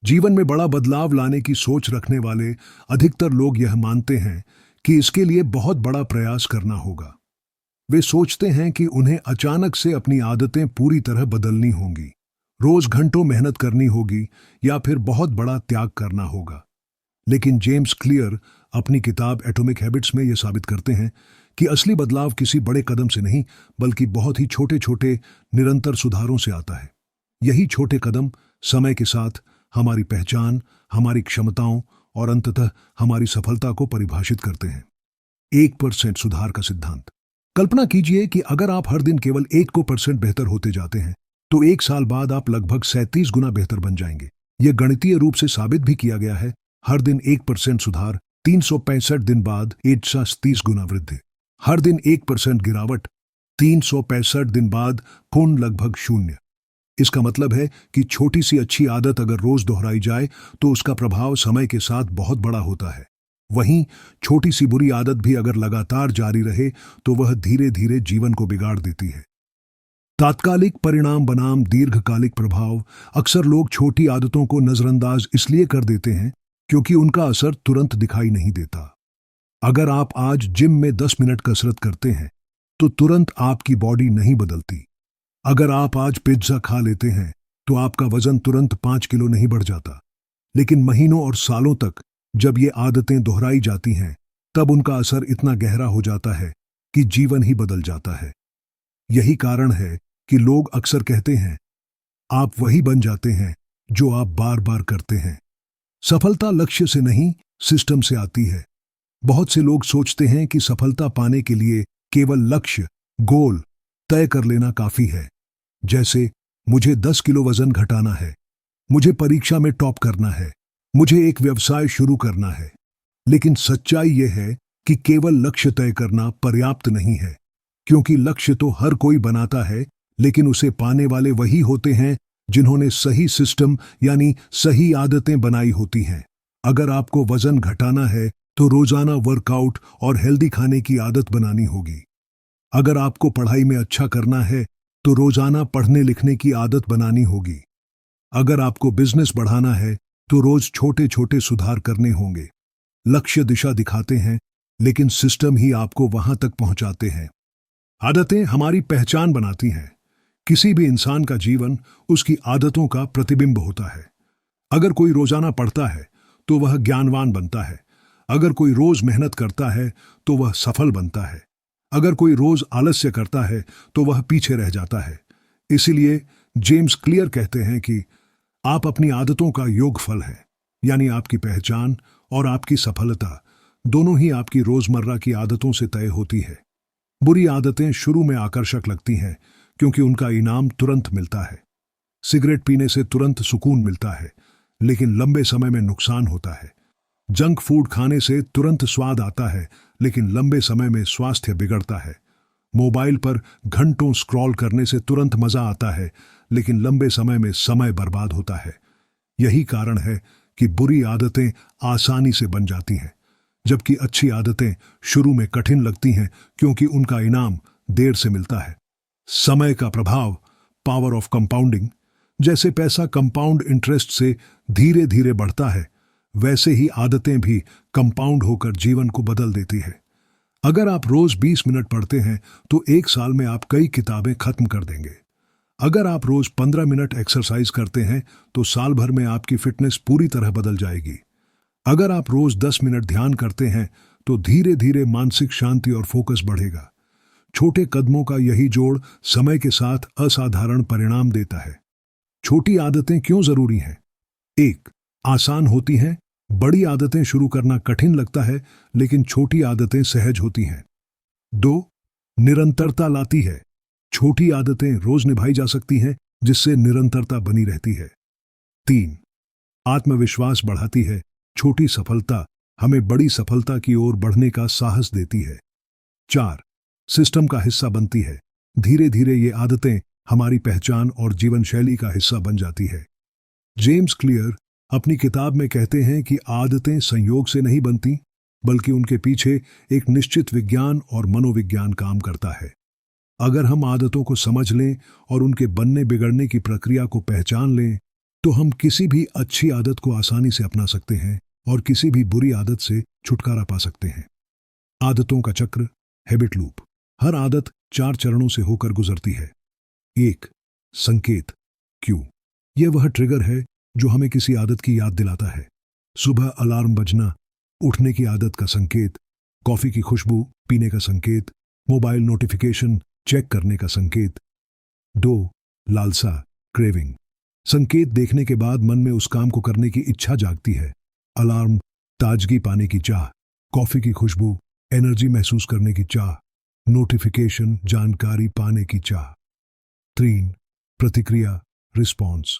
जीवन में बड़ा बदलाव लाने की सोच रखने वाले अधिकतर लोग यह मानते हैं कि इसके लिए बहुत बड़ा प्रयास करना होगा। वे सोचते हैं कि उन्हें अचानक से अपनी आदतें पूरी तरह बदलनी होंगी, रोज घंटों मेहनत करनी होगी या फिर बहुत बड़ा त्याग करना होगा। लेकिन जेम्स क्लियर अपनी किताब एटॉमिक हैबिट्स में यह साबित करते हैं कि असली बदलाव किसी बड़े कदम से नहीं बल्कि बहुत ही छोटे छोटे निरंतर सुधारों से आता है। यही छोटे कदम समय के साथ हमारी पहचान, हमारी क्षमताओं और अंततः हमारी सफलता को परिभाषित करते हैं। 1% सुधार का सिद्धांत। कल्पना कीजिए कि अगर आप हर दिन केवल 1% बेहतर होते जाते हैं तो 1 साल बाद आप लगभग 37 गुना बेहतर बन जाएंगे। यह गणितीय रूप से साबित भी किया गया है। हर दिन 1% सुधार, 365 दिन बाद 130 गुना वृद्धि। हर दिन 1% गिरावट, 365 दिन बाद पूर्ण लगभग शून्य। इसका मतलब है कि छोटी सी अच्छी आदत अगर रोज दोहराई जाए तो उसका प्रभाव समय के साथ बहुत बड़ा होता है। वहीं छोटी सी बुरी आदत भी अगर लगातार जारी रहे तो वह धीरे धीरे जीवन को बिगाड़ देती है। तात्कालिक परिणाम बनाम दीर्घकालिक प्रभाव। अक्सर लोग छोटी आदतों को नजरअंदाज इसलिए कर देते हैं क्योंकि उनका असर तुरंत दिखाई नहीं देता। अगर आप आज जिम में 10 मिनट कसरत करते हैं तो तुरंत आपकी बॉडी नहीं बदलती। अगर आप आज पिज्जा खा लेते हैं तो आपका वजन तुरंत 5 किलो नहीं बढ़ जाता। लेकिन महीनों और सालों तक जब ये आदतें दोहराई जाती हैं तब उनका असर इतना गहरा हो जाता है कि जीवन ही बदल जाता है। यही कारण है कि लोग अक्सर कहते हैं आप वही बन जाते हैं जो आप बार बार करते हैं। सफलता लक्ष्य से नहीं, सिस्टम से आती है। बहुत से लोग सोचते हैं कि सफलता पाने के लिए केवल लक्ष्य, गोल तय कर लेना काफी है। जैसे मुझे 10 किलो वजन घटाना है, मुझे परीक्षा में टॉप करना है, मुझे एक व्यवसाय शुरू करना है। लेकिन सच्चाई यह है कि केवल लक्ष्य तय करना पर्याप्त नहीं है, क्योंकि लक्ष्य तो हर कोई बनाता है, लेकिन उसे पाने वाले वही होते हैं जिन्होंने सही सिस्टम यानी सही आदतें बनाई होती हैं। अगर आपको वजन घटाना है तो रोजाना वर्कआउट और हेल्दी खाने की आदत बनानी होगी। अगर आपको पढ़ाई में अच्छा करना है तो रोजाना पढ़ने लिखने की आदत बनानी होगी। अगर आपको बिजनेस बढ़ाना है तो रोज छोटे छोटे सुधार करने होंगे। लक्ष्य दिशा दिखाते हैं, लेकिन सिस्टम ही आपको वहां तक पहुंचाते हैं। आदतें हमारी पहचान बनाती हैं। किसी भी इंसान का जीवन उसकी आदतों का प्रतिबिंब होता है। अगर कोई रोजाना पढ़ता है तो वह ज्ञानवान बनता है। अगर कोई रोज मेहनत करता है तो वह सफल बनता है। अगर कोई रोज आलस्य करता है तो वह पीछे रह जाता है। इसीलिए जेम्स क्लियर कहते हैं कि आप अपनी आदतों का योगफल है, यानी आपकी पहचान और आपकी सफलता दोनों ही आपकी रोजमर्रा की आदतों से तय होती है। बुरी आदतें शुरू में आकर्षक लगती हैं क्योंकि उनका इनाम तुरंत मिलता है। सिगरेट पीने से तुरंत सुकून मिलता है, लेकिन लंबे समय में नुकसान होता है। जंक फूड खाने से तुरंत स्वाद आता है, लेकिन लंबे समय में स्वास्थ्य बिगड़ता है। मोबाइल पर घंटों स्क्रॉल करने से तुरंत मजा आता है, लेकिन लंबे समय में समय बर्बाद होता है। यही कारण है कि बुरी आदतें आसानी से बन जाती हैं, जबकि अच्छी आदतें शुरू में कठिन लगती हैं क्योंकि उनका इनाम देर से मिलता है। समय का प्रभाव, पावर ऑफ कंपाउंडिंग। जैसे पैसा कंपाउंड इंटरेस्ट से धीरे धीरे बढ़ता है, वैसे ही आदतें भी कंपाउंड होकर जीवन को बदल देती है। अगर आप रोज 20 मिनट पढ़ते हैं तो 1 साल में आप कई किताबें खत्म कर देंगे। अगर आप रोज 15 मिनट एक्सरसाइज करते हैं तो साल भर में आपकी फिटनेस पूरी तरह बदल जाएगी। अगर आप रोज 10 मिनट ध्यान करते हैं तो धीरे धीरे मानसिक शांति और फोकस बढ़ेगा। छोटे कदमों का यही जोड़ समय के साथ असाधारण परिणाम देता है। छोटी आदतें क्यों जरूरी हैं? 1. आसान होती हैं। बड़ी आदतें शुरू करना कठिन लगता है, लेकिन छोटी आदतें सहज होती हैं। 2. निरंतरता लाती है। छोटी आदतें रोज निभाई जा सकती हैं, जिससे निरंतरता बनी रहती है। 3. आत्मविश्वास बढ़ाती है। छोटी सफलता हमें बड़ी सफलता की ओर बढ़ने का साहस देती है। 4. सिस्टम का हिस्सा बनती है। धीरे धीरे ये आदतें हमारी पहचान और जीवन शैली का हिस्सा बन जाती है। जेम्स क्लियर अपनी किताब में कहते हैं कि आदतें संयोग से नहीं बनती, बल्कि उनके पीछे एक निश्चित विज्ञान और मनोविज्ञान काम करता है। अगर हम आदतों को समझ लें और उनके बनने बिगड़ने की प्रक्रिया को पहचान लें, तो हम किसी भी अच्छी आदत को आसानी से अपना सकते हैं और किसी भी बुरी आदत से छुटकारा पा सकते हैं। आदतों का चक्र, हैबिट लूप। हर आदत 4 चरणों से होकर गुजरती है। 1. संकेत, क्यू। यह वह ट्रिगर है जो हमें किसी आदत की याद दिलाता है। सुबह अलार्म बजना, उठने की आदत का संकेत, कॉफी की खुशबू पीने का संकेत, मोबाइल नोटिफिकेशन चेक करने का संकेत। 2. लालसा, क्रेविंग। संकेत देखने के बाद मन में उस काम को करने की इच्छा जागती है। अलार्म, ताजगी पाने की चाह, कॉफी की खुशबू, एनर्जी महसूस करने की चाह, नोटिफिकेशन, जानकारी पाने की चाह। 3. प्रतिक्रिया, रिस्पॉन्स।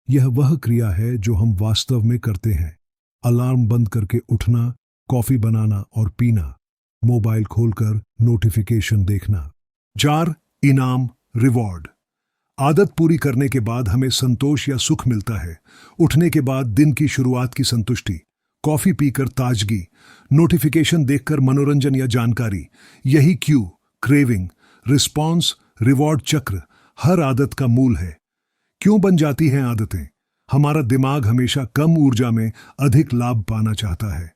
यह वह क्रिया है जो हम वास्तव में करते हैं। अलार्म बंद करके उठना, कॉफी बनाना और पीना, मोबाइल खोलकर नोटिफिकेशन देखना। 4. इनाम, रिवॉर्ड। आदत पूरी करने के बाद हमें संतोष या सुख मिलता है। उठने के बाद दिन की शुरुआत की संतुष्टि, कॉफी पीकर ताजगी, नोटिफिकेशन देखकर मनोरंजन या जानकारी। यही क्यू, क्रेविंग, रिस्पॉन्स, रिवॉर्ड चक्र हर आदत का मूल है। क्यों बन जाती हैं आदतें? हमारा दिमाग हमेशा कम ऊर्जा में अधिक लाभ पाना चाहता है।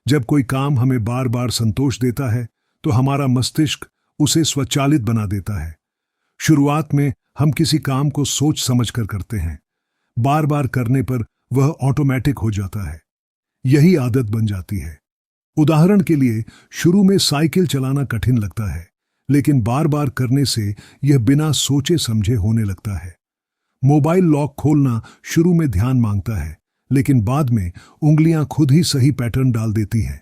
जब कोई काम हमें बार बार संतोष देता है तो हमारा मस्तिष्क उसे स्वचालित बना देता है। शुरुआत में हम किसी काम को सोच समझकर करते हैं। बार बार करने पर वह ऑटोमेटिक हो जाता है। यही आदत बन जाती है। उदाहरण के लिए, शुरू में साइकिल चलाना कठिन लगता है, लेकिन बार बार करने से यह बिना सोचे समझे होने लगता है। मोबाइल लॉक खोलना शुरू में ध्यान मांगता है, लेकिन बाद में उंगलियां खुद ही सही पैटर्न डाल देती हैं।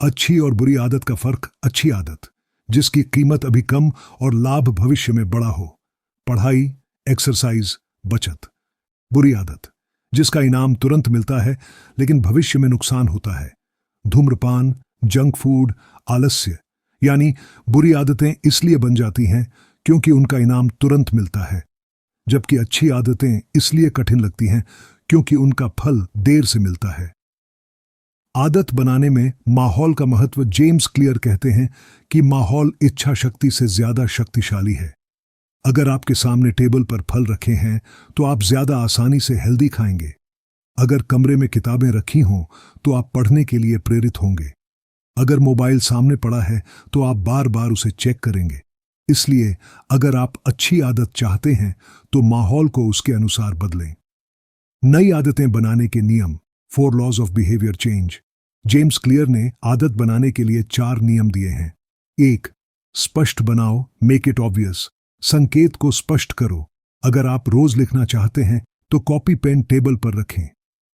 अच्छी और बुरी आदत का फर्क। अच्छी आदत, जिसकी कीमत अभी कम और लाभ भविष्य में बड़ा हो। पढ़ाई, एक्सरसाइज, बचत। बुरी आदत, जिसका इनाम तुरंत मिलता है लेकिन भविष्य में नुकसान होता है। धूम्रपान, जंक फूड, आलस्य। यानी बुरी आदतें इसलिए बन जाती हैं क्योंकि उनका इनाम तुरंत मिलता है, जबकि अच्छी आदतें इसलिए कठिन लगती हैं क्योंकि उनका फल देर से मिलता है। आदत बनाने में माहौल का महत्व। जेम्स क्लियर कहते हैं कि माहौल इच्छा शक्ति से ज्यादा शक्तिशाली है। अगर आपके सामने टेबल पर फल रखे हैं तो आप ज्यादा आसानी से हेल्दी खाएंगे। अगर कमरे में किताबें रखी हों तो आप पढ़ने के लिए प्रेरित होंगे। अगर मोबाइल सामने पड़ा है तो आप बार बार उसे चेक करेंगे। इसलिए अगर आप अच्छी आदत चाहते हैं तो माहौल को उसके अनुसार बदलें। नई आदतें बनाने के नियम। 4 laws of behaviour change. James Clear ने आदत बनाने के लिए 4 नियम दिए हैं। 1. स्पष्ट बनाओ, मेक इट ऑब्वियस। संकेत को स्पष्ट करो। अगर आप रोज लिखना चाहते हैं तो कॉपी पेन टेबल पर रखें।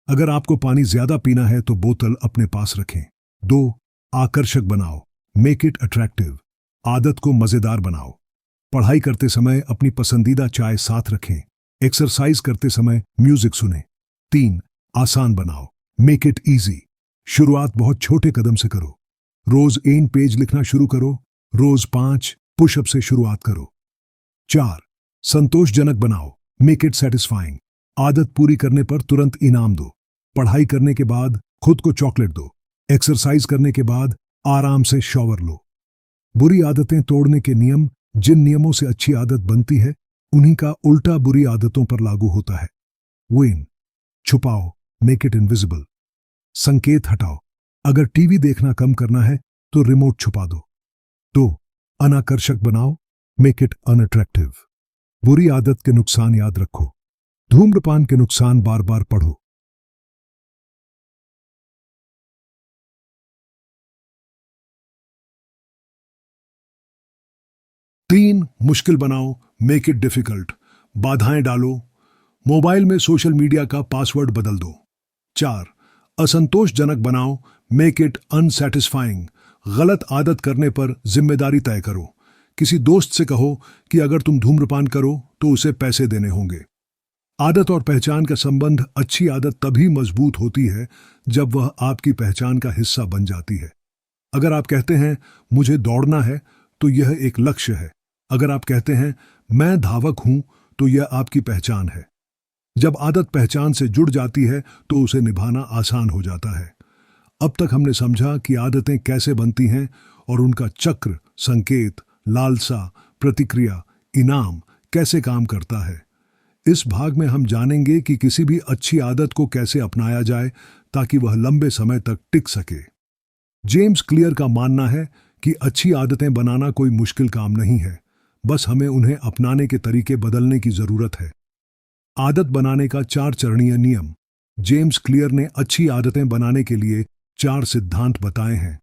अगर आपको पानी ज्यादा पीना है तो बोतल अपने पास रखें। 2. आकर्षक बनाओ, मेक इट अट्रैक्टिव। आदत को मजेदार बनाओ। पढ़ाई करते समय अपनी पसंदीदा चाय साथ रखें। एक्सरसाइज करते समय म्यूजिक सुने। 3. आसान बनाओ, मेक इट इजी। शुरुआत बहुत छोटे कदम से करो। रोज 1 पेज लिखना शुरू करो। रोज 5 पुशअप से शुरुआत करो। 4. संतोषजनक बनाओ, मेक इट सेटिस्फाइंग। आदत पूरी करने पर तुरंत इनाम दो। पढ़ाई करने के बाद खुद को चॉकलेट दो। एक्सरसाइज करने के बाद आराम से शॉवर लो। बुरी आदतें तोड़ने के नियम। जिन नियमों से अच्छी आदत बनती है उन्हीं का उल्टा बुरी आदतों पर लागू होता है। विन, छुपाओ, मेक इट इनविजिबल। संकेत हटाओ। अगर टीवी देखना कम करना है तो रिमोट छुपा दो। 2. अनाकर्षक बनाओ, मेक इट अनअट्रैक्टिव। बुरी आदत के नुकसान याद रखो। धूम्रपान के नुकसान बार बार पढ़ो। तीन, मुश्किल बनाओ, मेक इट डिफिकल्ट। बाधाएं डालो। मोबाइल में सोशल मीडिया का पासवर्ड बदल दो। 4. असंतोषजनक बनाओ, मेक इट अनसैटिस्फाइंग। गलत आदत करने पर जिम्मेदारी तय करो। किसी दोस्त से कहो कि अगर तुम धूम्रपान करो तो उसे पैसे देने होंगे। आदत और पहचान का संबंध। अच्छी आदत तभी मजबूत होती है जब वह आपकी पहचान का हिस्सा बन जाती है। अगर आप कहते हैं मुझे दौड़ना है तो यह एक लक्ष्य है। अगर आप कहते हैं मैं धावक हूं तो यह आपकी पहचान है। जब आदत पहचान से जुड़ जाती है तो उसे निभाना आसान हो जाता है। अब तक हमने समझा कि आदतें कैसे बनती हैं और उनका चक्र, संकेत, लालसा, प्रतिक्रिया, इनाम कैसे काम करता है। इस भाग में हम जानेंगे कि किसी भी अच्छी आदत को कैसे अपनाया जाए ताकि वह लंबे समय तक टिक सके। जेम्स क्लियर का मानना है कि अच्छी आदतें बनाना कोई मुश्किल काम नहीं है, बस हमें उन्हें अपनाने के तरीके बदलने की जरूरत है। आदत बनाने का 4 चरणीय नियम। जेम्स क्लियर ने अच्छी आदतें बनाने के लिए 4 सिद्धांत बताए हैं।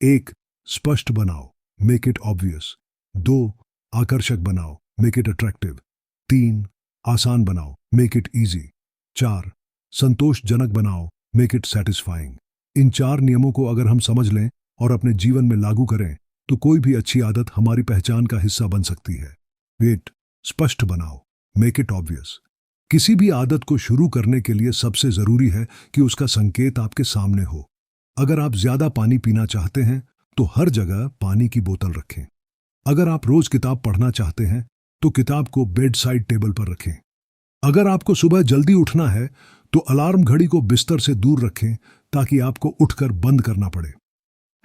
1. स्पष्ट बनाओ, मेक इट ऑब्वियस। 2. आकर्षक बनाओ, मेक इट अट्रैक्टिव। 3. आसान बनाओ, मेक इट इजी। 4. संतोषजनक बनाओ, मेक इट सेटिस्फाइंग। इन 4 नियमों को अगर हम समझ लें और अपने जीवन में लागू करें तो कोई भी अच्छी आदत हमारी पहचान का हिस्सा बन सकती है। 8. स्पष्ट बनाओ, मेक इट ऑब्वियस। किसी भी आदत को शुरू करने के लिए सबसे जरूरी है कि उसका संकेत आपके सामने हो। अगर आप ज्यादा पानी पीना चाहते हैं तो हर जगह पानी की बोतल रखें। अगर आप रोज किताब पढ़ना चाहते हैं तो किताब को बेड साइड टेबल पर रखें। अगर आपको सुबह जल्दी उठना है तो अलार्म घड़ी को बिस्तर से दूर रखें ताकि आपको उठकर बंद करना पड़े।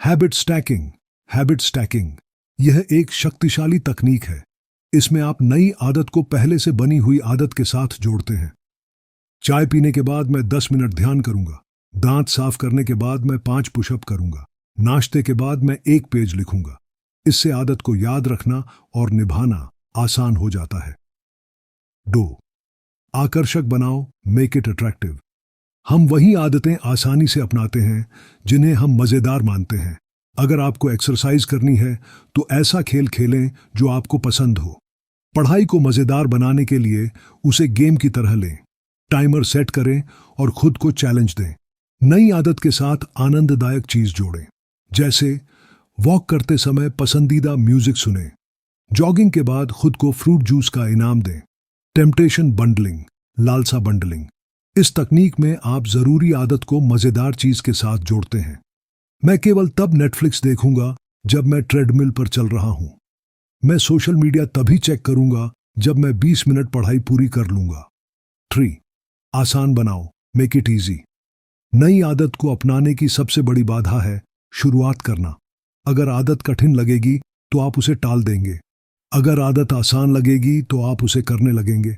Habit stacking. हैबिट स्टैकिंग यह एक शक्तिशाली तकनीक है। इसमें आप नई आदत को पहले से बनी हुई आदत के साथ जोड़ते हैं। चाय पीने के बाद मैं 10 मिनट ध्यान करूंगा। दांत साफ करने के बाद मैं 5 पुशअप करूंगा। नाश्ते के बाद मैं 1 पेज लिखूंगा। इससे आदत को याद रखना और निभाना आसान हो जाता है। 2. आकर्षक बनाओ, मेक इट अट्रैक्टिव। हम वही आदतें आसानी से अपनाते हैं जिन्हें हम मजेदार मानते हैं। अगर आपको एक्सरसाइज करनी है तो ऐसा खेल खेलें जो आपको पसंद हो। पढ़ाई को मजेदार बनाने के लिए उसे गेम की तरह लें। टाइमर सेट करें और खुद को चैलेंज दें। नई आदत के साथ आनंददायक चीज जोड़ें, जैसे वॉक करते समय पसंदीदा म्यूजिक सुनें। जॉगिंग के बाद खुद को फ्रूट जूस का इनाम दें। टेम्पटेशन बंडलिंग, लालसा बंडलिंग। इस तकनीक में आप जरूरी आदत को मजेदार चीज के साथ जोड़ते हैं। मैं केवल तब नेटफ्लिक्स देखूंगा जब मैं ट्रेडमिल पर चल रहा हूं। मैं सोशल मीडिया तभी चेक करूंगा जब मैं 20 मिनट पढ़ाई पूरी कर लूंगा। 3. आसान बनाओ, मेक इट इजी। नई आदत को अपनाने की सबसे बड़ी बाधा है शुरुआत करना। अगर आदत कठिन लगेगी तो आप उसे टाल देंगे। अगर आदत आसान लगेगी तो आप उसे करने लगेंगे।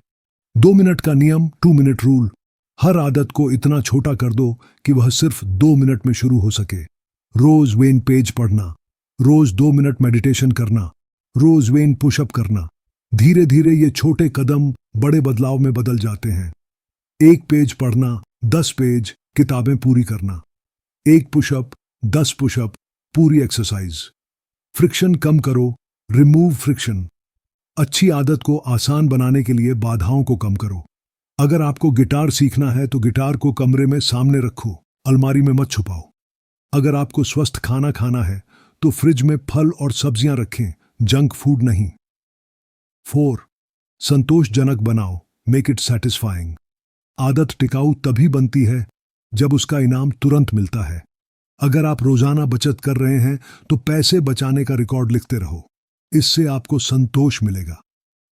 2 मिनट का नियम, 2 मिनट रूल। हर आदत को इतना छोटा कर दो कि वह सिर्फ 2 मिनट में शुरू हो सके। रोज वेन पेज पढ़ना, रोज 2 मिनट मेडिटेशन करना, रोज वेन पुशअप करना। धीरे धीरे ये छोटे कदम बड़े बदलाव में बदल जाते हैं। 1 पेज पढ़ना, 10 पेज किताबें पूरी करना। 1 पुशअप, 10 पुशअप, पूरी एक्सरसाइज। फ्रिक्शन कम करो, रिमूव फ्रिक्शन। अच्छी आदत को आसान बनाने के लिए बाधाओं को कम करो। अगर आपको गिटार सीखना है तो गिटार को कमरे में सामने रखो, अलमारी में मत छुपाओ। अगर आपको स्वस्थ खाना खाना है तो फ्रिज में फल और सब्जियां रखें, जंक फूड नहीं। 4. संतोषजनक बनाओ, मेक इट सेटिस्फाइंग। आदत टिकाऊ तभी बनती है जब उसका इनाम तुरंत मिलता है। अगर आप रोजाना बचत कर रहे हैं तो पैसे बचाने का रिकॉर्ड लिखते रहो, इससे आपको संतोष मिलेगा।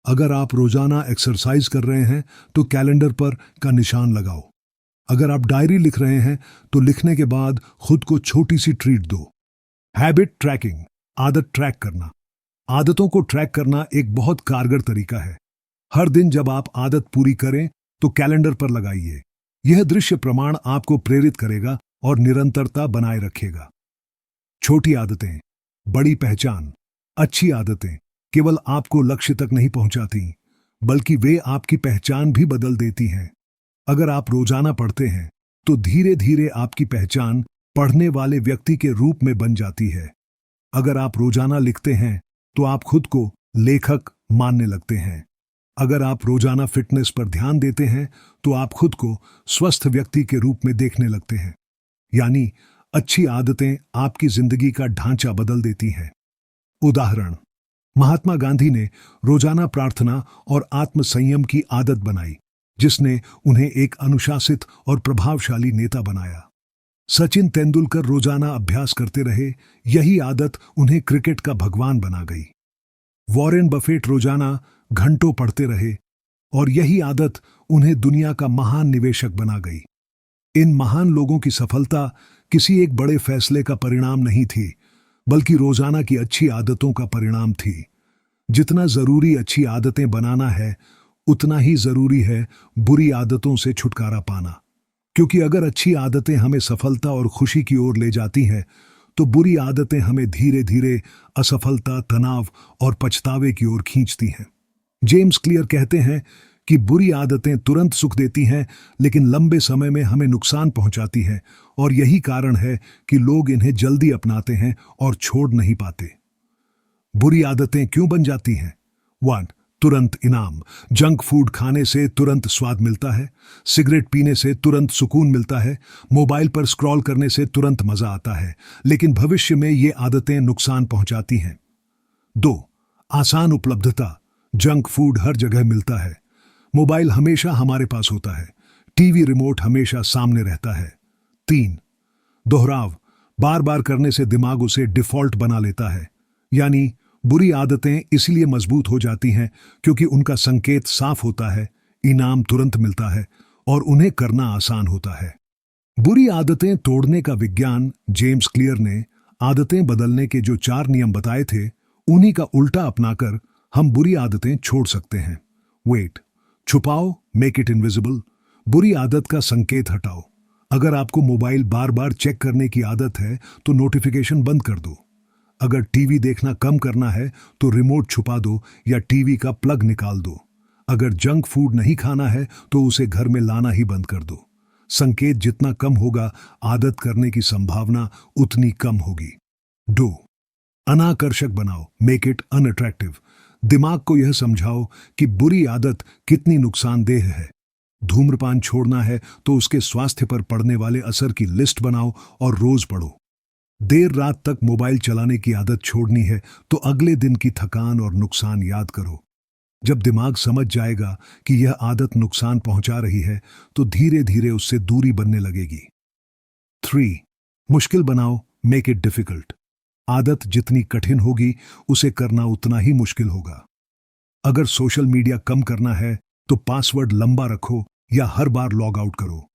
अगर आप रोजाना एक्सरसाइज कर रहे हैं तो कैलेंडर पर का निशान लगाओ। अगर आप डायरी लिख रहे हैं तो लिखने के बाद खुद को छोटी सी ट्रीट दो। हैबिट ट्रैकिंग, आदत ट्रैक करना। आदतों को ट्रैक करना एक बहुत कारगर तरीका है। हर दिन जब आप आदत पूरी करें तो कैलेंडर पर लगाइए। यह दृश्य प्रमाण आपको प्रेरित करेगा और निरंतरता बनाए रखेगा। छोटी आदतें, बड़ी पहचान। अच्छी आदतें केवल आपको लक्ष्य तक नहीं पहुंचाती, बल्कि वे आपकी पहचान भी बदल देती हैं। अगर आप रोजाना पढ़ते हैं तो धीरे धीरे आपकी पहचान पढ़ने वाले व्यक्ति के रूप में बन जाती है। अगर आप रोजाना लिखते हैं तो आप खुद को लेखक मानने लगते हैं। अगर आप रोजाना फिटनेस पर ध्यान देते हैं तो आप खुद को स्वस्थ व्यक्ति के रूप में देखने लगते हैं। यानी अच्छी आदतें आपकी जिंदगी का ढांचा बदल देती हैं। उदाहरण, महात्मा गांधी ने रोजाना प्रार्थना और आत्म संयम की आदत बनाई, जिसने उन्हें एक अनुशासित और प्रभावशाली नेता बनाया। सचिन तेंदुलकर रोजाना अभ्यास करते रहे, यही आदत उन्हें क्रिकेट का भगवान बना गई। वॉरेन बफेट रोजाना घंटों पढ़ते रहे और यही आदत उन्हें दुनिया का महान निवेशक बना गई। इन महान लोगों की सफलता किसी एक बड़े फैसले का परिणाम नहीं थी, बल्कि रोजाना की अच्छी आदतों का परिणाम थी। जितना जरूरी अच्छी आदतें बनाना है, उतना ही जरूरी है बुरी आदतों से छुटकारा पाना। क्योंकि अगर अच्छी आदतें हमें सफलता और खुशी की ओर ले जाती हैं, तो बुरी आदतें हमें धीरे धीरे असफलता, तनाव और पछतावे की ओर खींचती हैं। जेम्स क्लियर कहते हैं कि बुरी आदतें तुरंत सुख देती हैं, लेकिन लंबे समय में हमें नुकसान पहुंचाती हैं, और यही कारण है कि लोग इन्हें जल्दी अपनाते हैं और छोड़ नहीं पाते। बुरी आदतें क्यों बन जाती हैं? 1. तुरंत इनाम। जंक फूड खाने से तुरंत स्वाद मिलता है, सिगरेट पीने से तुरंत सुकून मिलता है, मोबाइल पर स्क्रॉल करने से तुरंत मजा आता है, लेकिन भविष्य में ये आदतें नुकसान पहुंचाती हैं। 2. आसान उपलब्धता। जंक फूड हर जगह मिलता है, मोबाइल हमेशा हमारे पास होता है, टीवी रिमोट हमेशा सामने रहता है। 3. दोहराव। बार बार करने से दिमाग उसे डिफॉल्ट बना लेता है, यानी बुरी आदतें इसलिए मजबूत हो जाती हैं क्योंकि उनका संकेत साफ होता है, इनाम तुरंत मिलता है और उन्हें करना आसान होता है। बुरी आदतें तोड़ने का विज्ञान। जेम्स क्लियर ने आदतें बदलने के जो 4 नियम बताए थे, उन्हीं का उल्टा अपनाकर हम बुरी आदतें छोड़ सकते हैं। वेट। छुपाओ, मेक इट इनविजिबल। बुरी आदत का संकेत हटाओ। अगर आपको मोबाइल बार बार चेक करने की आदत है, तो नोटिफिकेशन बंद कर दो। अगर टीवी देखना कम करना है, तो रिमोट छुपा दो या टीवी का प्लग निकाल दो। अगर जंक फूड नहीं खाना है, तो उसे घर में लाना ही बंद कर दो। संकेत जितना कम होगा, आदत करने की संभावना उतनी कम होगी। 2. अनाकर्षक बनाओ, मेक इट अनअट्रैक्टिव। दिमाग को यह समझाओ कि बुरी आदत कितनी नुकसानदेह है। धूम्रपान छोड़ना है तो उसके स्वास्थ्य पर पड़ने वाले असर की लिस्ट बनाओ और रोज पढ़ो। देर रात तक मोबाइल चलाने की आदत छोड़नी है तो अगले दिन की थकान और नुकसान याद करो। जब दिमाग समझ जाएगा कि यह आदत नुकसान पहुंचा रही है, तो धीरे धीरे उससे दूरी बनने लगेगी। 3. मुश्किल बनाओ, मेक इट डिफिकल्ट। आदत जितनी कठिन होगी, उसे करना उतना ही मुश्किल होगा। अगर सोशल मीडिया कम करना है, तो पासवर्ड लंबा रखो या हर बार लॉग आउट करो।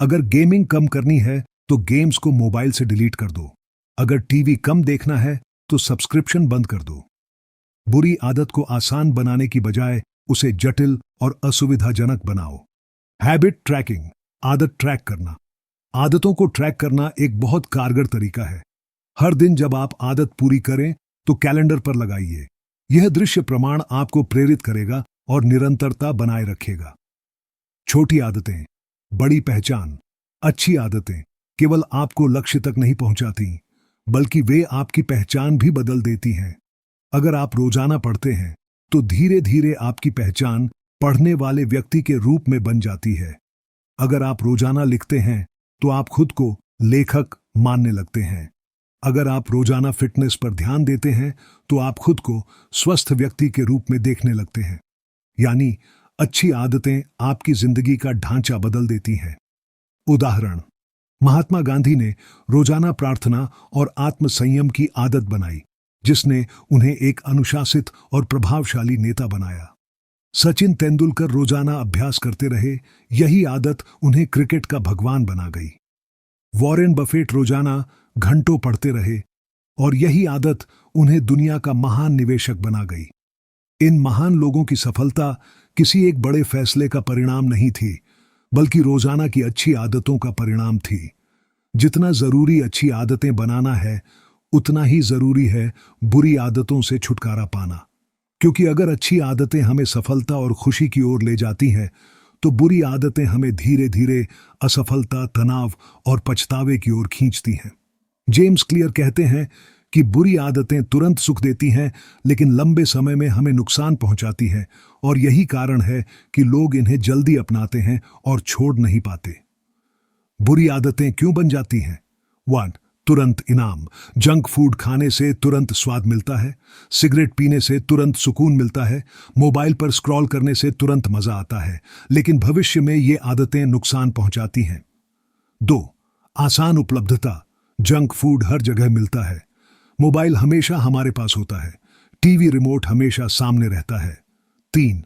अगर गेमिंग कम करनी है, तो गेम्स को मोबाइल से डिलीट कर दो। अगर टीवी कम देखना है, तो सब्सक्रिप्शन बंद कर दो। बुरी आदत को आसान बनाने की बजाय उसे जटिल और असुविधाजनक बनाओ। Habit trekking. आदत ट्रैक करना। आदतों को ट्रैक करना एक बहुत कारगर तरीका है। हर दिन जब आप आदत पूरी करें, तो कैलेंडर पर लगाइए। यह दृश्य प्रमाण आपको प्रेरित करेगा और निरंतरता बनाए रखेगा। छोटी आदतें, बड़ी पहचान। अच्छी आदतें केवल आपको लक्ष्य तक नहीं पहुंचाती, बल्कि वे आपकी पहचान भी बदल देती हैं। अगर आप रोजाना पढ़ते हैं, तो धीरे धीरे आपकी पहचान पढ़ने वाले व्यक्ति के रूप में बन जाती है। अगर आप रोजाना लिखते हैं, तो आप खुद को लेखक मानने लगते हैं। अगर आप रोजाना फिटनेस पर ध्यान देते हैं, तो आप खुद को स्वस्थ व्यक्ति के रूप में देखने लगते हैं। यानी अच्छी आदतें आपकी जिंदगी का ढांचा बदल देती हैं। उदाहरण: महात्मा गांधी ने रोजाना प्रार्थना और आत्मसंयम की आदत बनाई, जिसने उन्हें एक अनुशासित और प्रभावशाली नेता बनाया। सचिन तेंदुलकर रोजाना अभ्यास करते रहे, यही आदत उन्हें क्रिकेट का भगवान बना गई। वॉरेन बफेट रोजाना घंटों पढ़ते रहे, और यही आदत उन्हें दुनिया का महान निवेशक बना गई। इन महान लोगों की सफलता किसी एक बड़े फैसले का परिणाम नहीं थी, बल्कि रोजाना की अच्छी आदतों का परिणाम थी। जितना जरूरी अच्छी आदतें बनाना है, उतना ही जरूरी है बुरी आदतों से छुटकारा पाना। क्योंकि अगर अच्छी आदतें हमें सफलता और खुशी की ओर ले जाती हैं, तो बुरी आदतें हमें धीरे धीरे असफलता, तनाव और पछतावे की ओर खींचती हैं। जेम्स क्लियर कहते हैं कि बुरी आदतें तुरंत सुख देती हैं, लेकिन लंबे समय में हमें नुकसान पहुंचाती हैं, और यही कारण है कि लोग इन्हें जल्दी अपनाते हैं और छोड़ नहीं पाते। बुरी आदतें क्यों बन जाती हैं? 1. तुरंत इनाम। जंक फूड खाने से तुरंत स्वाद मिलता है, सिगरेट पीने से तुरंत सुकून मिलता है, मोबाइल पर स्क्रॉल करने से तुरंत मजा आता है, लेकिन भविष्य में ये आदतें नुकसान पहुंचाती हैं। 2. आसान उपलब्धता। जंक फूड हर जगह मिलता है, मोबाइल हमेशा हमारे पास होता है, टीवी रिमोट हमेशा सामने रहता है। 3.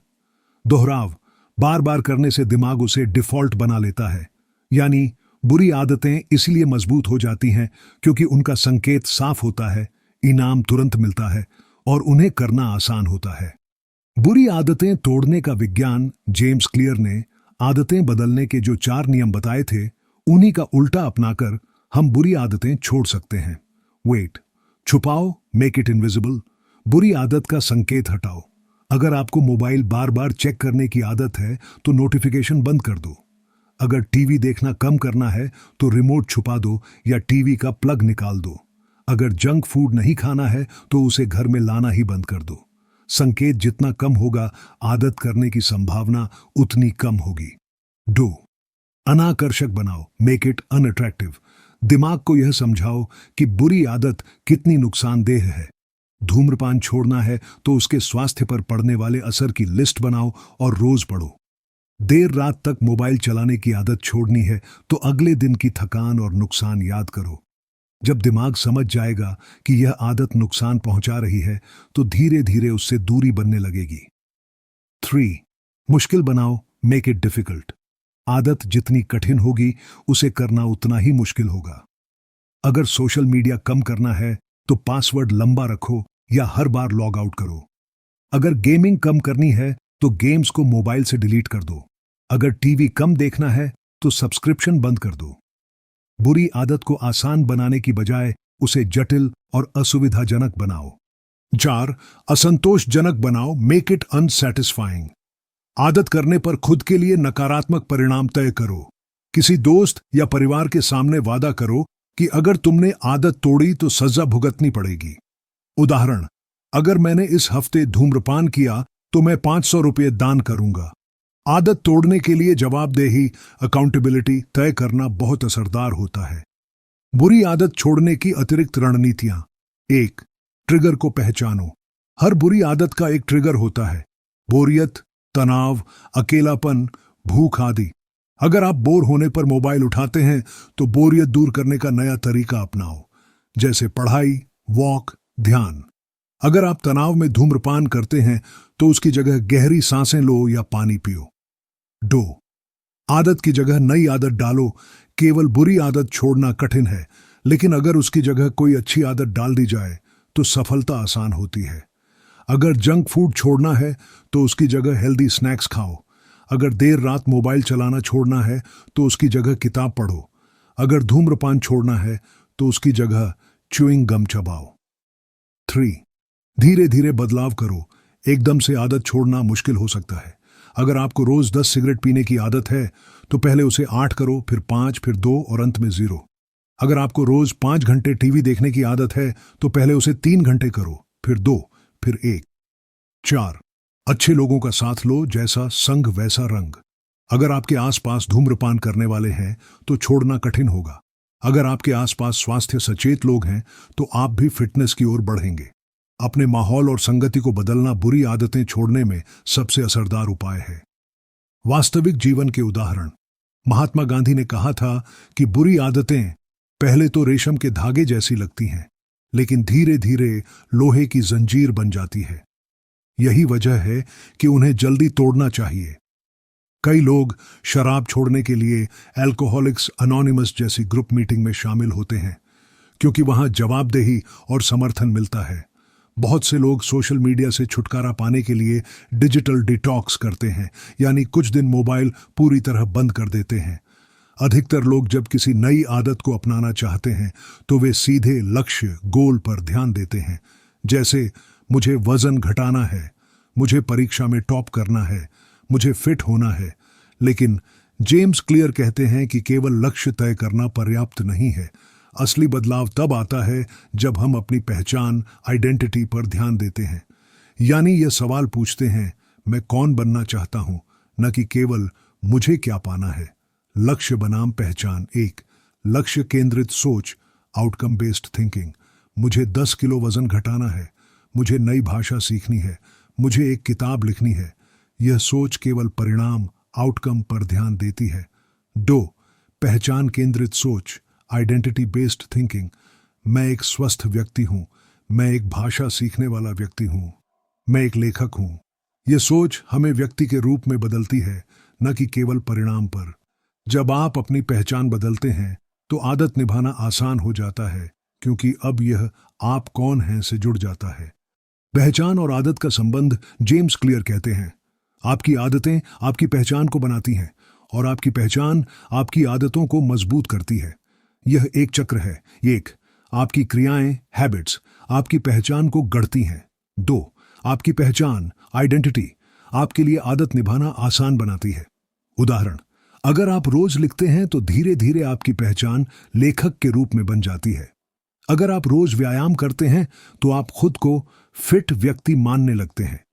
दोहराव। बार बार करने से दिमाग उसे डिफॉल्ट बना लेता है, यानी बुरी आदतें इसलिए मजबूत हो जाती हैं क्योंकि उनका संकेत साफ होता है, इनाम तुरंत मिलता है और उन्हें करना आसान होता है। बुरी आदतें तोड़ने का विज्ञान जेम्स क्लियर ने आदतें बदलने के जो 4 नियम बताए थे, उन्हीं का उल्टा अपनाकर हम बुरी आदतें छोड़ सकते हैं। वेट, छुपाओ, मेक इट इनविजिबल। बुरी आदत का संकेत हटाओ। अगर आपको मोबाइल बार बार चेक करने की आदत है तो नोटिफिकेशन बंद कर दो। अगर टीवी देखना कम करना है तो रिमोट छुपा दो या टीवी का प्लग निकाल दो। अगर जंक फूड नहीं खाना है तो उसे घर में लाना ही बंद कर दो। संकेत जितना कम होगा, आदत करने की संभावना उतनी कम होगी। डू, अनाकर्षक बनाओ, मेक इट अनअट्रैक्टिव। दिमाग को यह समझाओ कि बुरी आदत कितनी नुकसानदेह है। धूम्रपान छोड़ना है तो उसके स्वास्थ्य पर पड़ने वाले असर की लिस्ट बनाओ और रोज पढ़ो। देर रात तक मोबाइल चलाने की आदत छोड़नी है तो अगले दिन की थकान और नुकसान याद करो। जब दिमाग समझ जाएगा कि यह आदत नुकसान पहुंचा रही है तो धीरे धीरे उससे दूरी बनने लगेगी। 3. मुश्किल बनाओ, मेक इट डिफिकल्ट। आदत जितनी कठिन होगी उसे करना उतना ही मुश्किल होगा। अगर सोशल मीडिया कम करना है तो पासवर्ड लंबा रखो या हर बार लॉग आउट करो। अगर गेमिंग कम करनी है तो गेम्स को मोबाइल से डिलीट कर दो। अगर टीवी कम देखना है तो सब्सक्रिप्शन बंद कर दो। बुरी आदत को आसान बनाने की बजाय उसे जटिल और असुविधाजनक बनाओ। 4. असंतोषजनक बनाओ, मेक इट अनसैटिस्फाइंग। आदत करने पर खुद के लिए नकारात्मक परिणाम तय करो। किसी दोस्त या परिवार के सामने वादा करो कि अगर तुमने आदत तोड़ी तो सजा भुगतनी पड़ेगी। उदाहरण, अगर मैंने इस हफ्ते धूम्रपान किया तो मैं 500 रुपये दान करूंगा। आदत तोड़ने के लिए जवाबदेही, अकाउंटेबिलिटी तय करना बहुत असरदार होता है। बुरी आदत छोड़ने की अतिरिक्त रणनीतियां। 1. ट्रिगर को पहचानो। हर बुरी आदत का एक ट्रिगर होता है। बोरियत, तनाव, अकेलापन, भूख आदि। अगर आप बोर होने पर मोबाइल उठाते हैं तो बोरियत दूर करने का नया तरीका अपनाओ, जैसे पढ़ाई, वॉक, ध्यान। अगर आप तनाव में धूम्रपान करते हैं तो उसकी जगह गहरी सांसें लो या पानी पियो। 2. आदत की जगह नई आदत डालो। केवल बुरी आदत छोड़ना कठिन है, लेकिन अगर उसकी जगह कोई अच्छी आदत डाल दी जाए तो सफलता आसान होती है। अगर जंक फूड छोड़ना है तो उसकी जगह हेल्दी स्नैक्स खाओ। अगर देर रात मोबाइल चलाना छोड़ना है तो उसकी जगह किताब पढ़ो। अगर धूम्रपान छोड़ना है तो उसकी जगह च्युइंग गम चबाओ। 3. धीरे धीरे बदलाव करो। एकदम से आदत छोड़ना मुश्किल हो सकता है। अगर आपको रोज 10 सिगरेट पीने की आदत है तो पहले उसे 8 करो, फिर 5, फिर 2 और अंत में 0। अगर आपको रोज 5 घंटे टीवी देखने की आदत है तो पहले उसे 3 घंटे करो, फिर 2, फिर 1। 4. अच्छे लोगों का साथ लो, जैसा संग वैसा रंग। अगर आपके आसपास धूम्रपान करने वाले हैं तो छोड़ना कठिन होगा। अगर आपके आसपास स्वास्थ्य सचेत लोग हैं तो आप भी फिटनेस की ओर बढ़ेंगे। अपने माहौल और संगति को बदलना बुरी आदतें छोड़ने में सबसे असरदार उपाय है। वास्तविक जीवन के उदाहरण। महात्मा गांधी ने कहा था कि बुरी आदतें पहले तो रेशम के धागे जैसी लगती हैं, लेकिन धीरे धीरे लोहे की जंजीर बन जाती है। यही वजह है कि उन्हें जल्दी तोड़ना चाहिए। कई लोग शराब छोड़ने के लिए अल्कोहलिक्स अनोनिमस जैसी ग्रुप मीटिंग में शामिल होते हैं, क्योंकि वहां जवाबदेही और समर्थन मिलता है। बहुत से लोग सोशल मीडिया से छुटकारा पाने के लिए डिजिटल डिटॉक्स करते हैं, यानी कुछ दिन मोबाइल पूरी तरह बंद कर देते हैं। अधिकतर लोग जब किसी नई आदत को अपनाना चाहते हैं तो वे सीधे लक्ष्य, गोल पर ध्यान देते हैं, जैसे मुझे वजन घटाना है, मुझे परीक्षा में टॉप करना है, मुझे फिट होना है। लेकिन जेम्स क्लियर कहते हैं कि केवल लक्ष्य तय करना पर्याप्त नहीं है। असली बदलाव तब आता है जब हम अपनी पहचान, आइडेंटिटी पर ध्यान देते हैं। यानी ये सवाल पूछते हैं, मैं कौन बनना चाहता हूं, न कि केवल मुझे क्या पाना है। लक्ष्य बनाम पहचान। 1. लक्ष्य केंद्रित सोच, आउटकम बेस्ड थिंकिंग। मुझे 10 किलो वजन घटाना है, मुझे नई भाषा सीखनी है, मुझे एक किताब लिखनी है। यह सोच केवल परिणाम, आउटकम पर ध्यान देती है। 2. पहचान केंद्रित सोच, आइडेंटिटी बेस्ड थिंकिंग। मैं एक स्वस्थ व्यक्ति हूं, मैं एक भाषा सीखने वाला व्यक्ति हूं, मैं एक लेखक हूं। यह सोच हमें व्यक्ति के रूप में बदलती है, न कि केवल परिणाम पर। जब आप अपनी पहचान बदलते हैं तो आदत निभाना आसान हो जाता है, क्योंकि अब यह आप कौन हैं से जुड़ जाता है। पहचान और आदत का संबंध जेम्स क्लियर कहते हैं, आपकी आदतें आपकी पहचान को बनाती हैं और आपकी पहचान आपकी आदतों को मजबूत करती है। यह एक चक्र है। एक, आपकी क्रियाएं हैबिट्स आपकी पहचान को गढ़ती हैं। दो, आपकी पहचान आइडेंटिटी आपके लिए आदत निभाना आसान बनाती है। उदाहरण, अगर आप रोज लिखते हैं तो धीरे धीरे आपकी पहचान लेखक के रूप में बन जाती है। अगर आप रोज व्यायाम करते हैं तो आप खुद को फिट व्यक्ति मानने लगते हैं।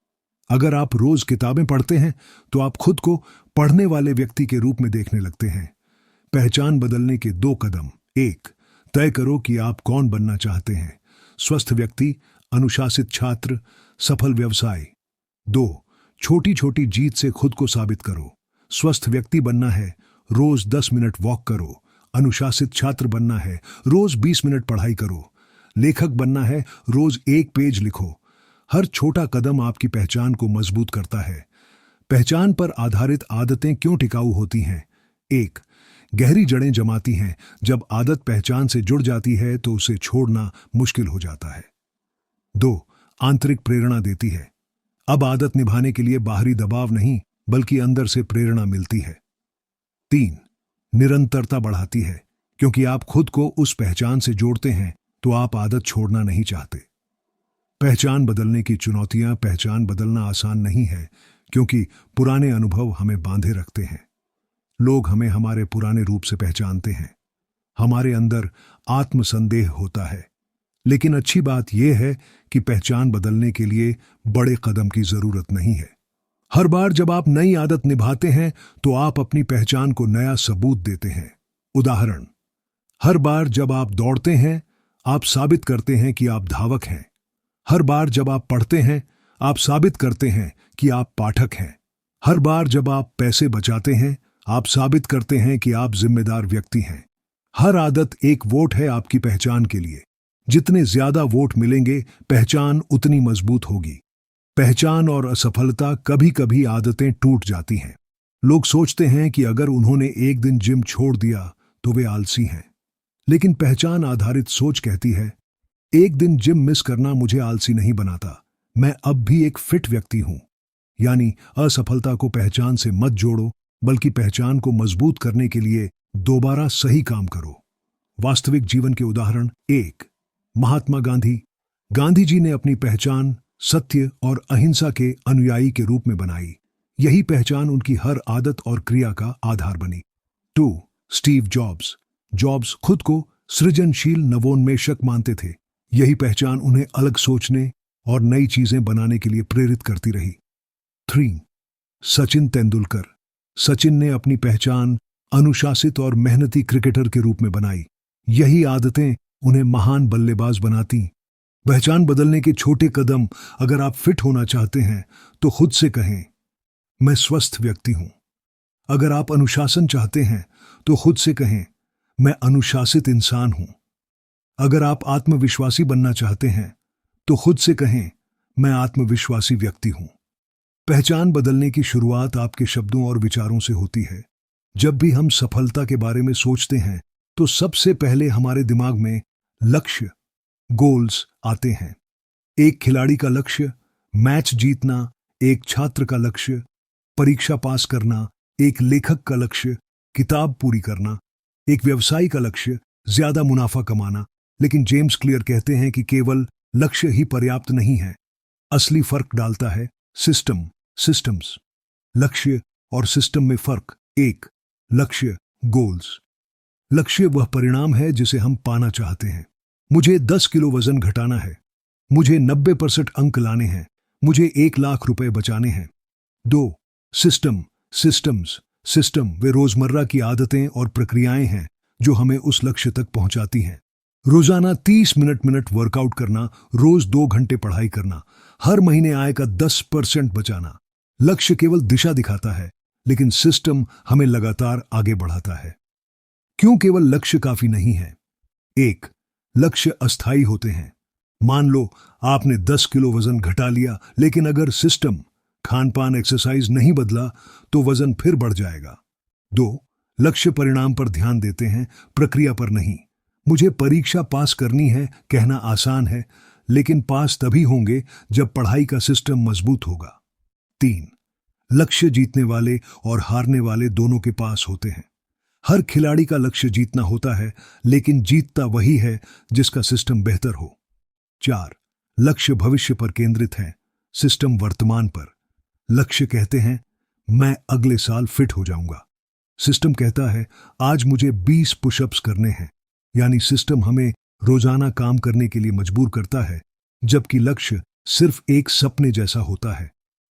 अगर आप रोज किताबें पढ़ते हैं तो आप खुद को पढ़ने वाले व्यक्ति के रूप में देखने लगते हैं। पहचान बदलने के 2 कदम। 1, तय करो कि आप कौन बनना चाहते हैं। स्वस्थ व्यक्ति, अनुशासित छात्र, सफल व्यवसाय। 2, छोटी छोटी जीत से खुद को साबित करो। स्वस्थ व्यक्ति बनना है, रोज 10 मिनट वॉक करो। अनुशासित छात्र बनना है, रोज 20 मिनट पढ़ाई करो। लेखक बनना है, रोज 1 पेज लिखो। हर छोटा कदम आपकी पहचान को मजबूत करता है। पहचान पर आधारित आदतें क्यों टिकाऊ होती हैं? 1, गहरी जड़ें जमाती हैं। जब आदत पहचान से जुड़ जाती है तो उसे छोड़ना मुश्किल हो जाता है। 2, आंतरिक प्रेरणा देती है। अब आदत निभाने के लिए बाहरी दबाव नहीं, बल्कि अंदर से प्रेरणा मिलती है। 3, निरंतरता बढ़ाती है। क्योंकि आप खुद को उस पहचान से जोड़ते हैं तो आप आदत छोड़ना नहीं चाहते। पहचान बदलने की चुनौतियां। पहचान बदलना आसान नहीं है, क्योंकि पुराने अनुभव हमें बांधे रखते हैं। लोग हमें हमारे पुराने रूप से पहचानते हैं। हमारे अंदर आत्मसंदेह होता है। लेकिन अच्छी बात यह है कि पहचान बदलने के लिए बड़े कदम की जरूरत नहीं है। हर बार जब आप नई आदत निभाते हैं तो आप अपनी पहचान को नया सबूत देते हैं। उदाहरण, हर बार जब आप दौड़ते हैं आप साबित करते हैं कि आप धावक हैं। हर बार जब आप पढ़ते हैं आप साबित करते हैं कि आप पाठक हैं। हर बार जब आप पैसे बचाते हैं आप साबित करते हैं कि आप जिम्मेदार व्यक्ति हैं। हर आदत एक वोट है आपकी पहचान के लिए। जितने ज्यादा वोट मिलेंगे पहचान उतनी मजबूत होगी। पहचान और असफलता। कभी कभी आदतें टूट जाती हैं। लोग सोचते हैं कि अगर उन्होंने एक दिन जिम छोड़ दिया तो वे आलसी हैं। लेकिन पहचान आधारित सोच कहती है, एक दिन जिम मिस करना मुझे आलसी नहीं बनाता, मैं अब भी एक फिट व्यक्ति हूं। यानी असफलता को पहचान से मत जोड़ो, बल्कि पहचान को मजबूत करने के लिए दोबारा सही काम करो। वास्तविक जीवन के उदाहरण। 1, महात्मा गांधी। गांधी जी ने अपनी पहचान सत्य और अहिंसा के अनुयायी के रूप में बनाई। यही पहचान उनकी हर आदत और क्रिया का आधार बनी। 2, स्टीव जॉब्स। जॉब्स खुद को सृजनशील नवोन्मेषक मानते थे। यही पहचान उन्हें अलग सोचने और नई चीजें बनाने के लिए प्रेरित करती रही। 3, सचिन तेंदुलकर। सचिन ने अपनी पहचान अनुशासित और मेहनती क्रिकेटर के रूप में बनाई। यही आदतें उन्हें महान बल्लेबाज बनाती। पहचान बदलने के छोटे कदम। अगर आप फिट होना चाहते हैं तो खुद से कहें, मैं स्वस्थ व्यक्ति हूं। अगर आप अनुशासन चाहते हैं तो खुद से कहें, मैं अनुशासित इंसान हूं। अगर आप आत्मविश्वासी बनना चाहते हैं तो खुद से कहें, मैं आत्मविश्वासी व्यक्ति हूं। पहचान बदलने की शुरुआत आपके शब्दों और विचारों से होती है। जब भी हम सफलता के बारे में सोचते हैं तो सबसे पहले हमारे दिमाग में लक्ष्य, गोल्स आते हैं। एक खिलाड़ी का लक्ष्य मैच जीतना, एक छात्र का लक्ष्य परीक्षा पास करना, एक लेखक का लक्ष्य किताब पूरी करना, एक व्यवसायी का लक्ष्य ज्यादा मुनाफा कमाना। लेकिन जेम्स क्लियर कहते हैं कि केवल लक्ष्य ही पर्याप्त नहीं है। असली फर्क डालता है सिस्टम्स। लक्ष्य और सिस्टम में फर्क। 1, लक्ष्य, गोल्स। लक्ष्य वह परिणाम है जिसे हम पाना चाहते हैं। मुझे 10 किलो वजन घटाना है, मुझे 90% अंक लाने हैं, मुझे 1 लाख रुपए बचाने हैं। 2, सिस्टम वे रोजमर्रा की आदतें और प्रक्रियाएं हैं जो हमें उस लक्ष्य तक पहुंचाती हैं। रोजाना 30 मिनट वर्कआउट करना, रोज 2 घंटे पढ़ाई करना, हर महीने आय का 10% बचाना। लक्ष्य केवल दिशा दिखाता है, लेकिन सिस्टम हमें लगातार आगे बढ़ाता है। क्यों केवल लक्ष्य काफी नहीं है? 1, लक्ष्य अस्थायी होते हैं। मान लो आपने 10 किलो वजन घटा लिया, लेकिन अगर सिस्टम, खानपान, एक्सरसाइज नहीं बदला तो वजन फिर बढ़ जाएगा। 2, लक्ष्य परिणाम पर ध्यान देते हैं, प्रक्रिया पर नहीं। मुझे परीक्षा पास करनी है कहना आसान है, लेकिन पास तभी होंगे जब पढ़ाई का सिस्टम मजबूत होगा। 3. लक्ष्य जीतने वाले और हारने वाले दोनों के पास होते हैं। हर खिलाड़ी का लक्ष्य जीतना होता है, लेकिन जीतता वही है जिसका सिस्टम बेहतर हो। 4. लक्ष्य भविष्य पर केंद्रित है, सिस्टम वर्तमान पर। लक्ष्य कहते हैं मैं अगले साल फिट हो जाऊंगा। सिस्टम कहता है आज मुझे 20 पुशअप्स करने हैं। यानी सिस्टम हमें रोजाना काम करने के लिए मजबूर करता है, जबकि लक्ष्य सिर्फ एक सपने जैसा होता है।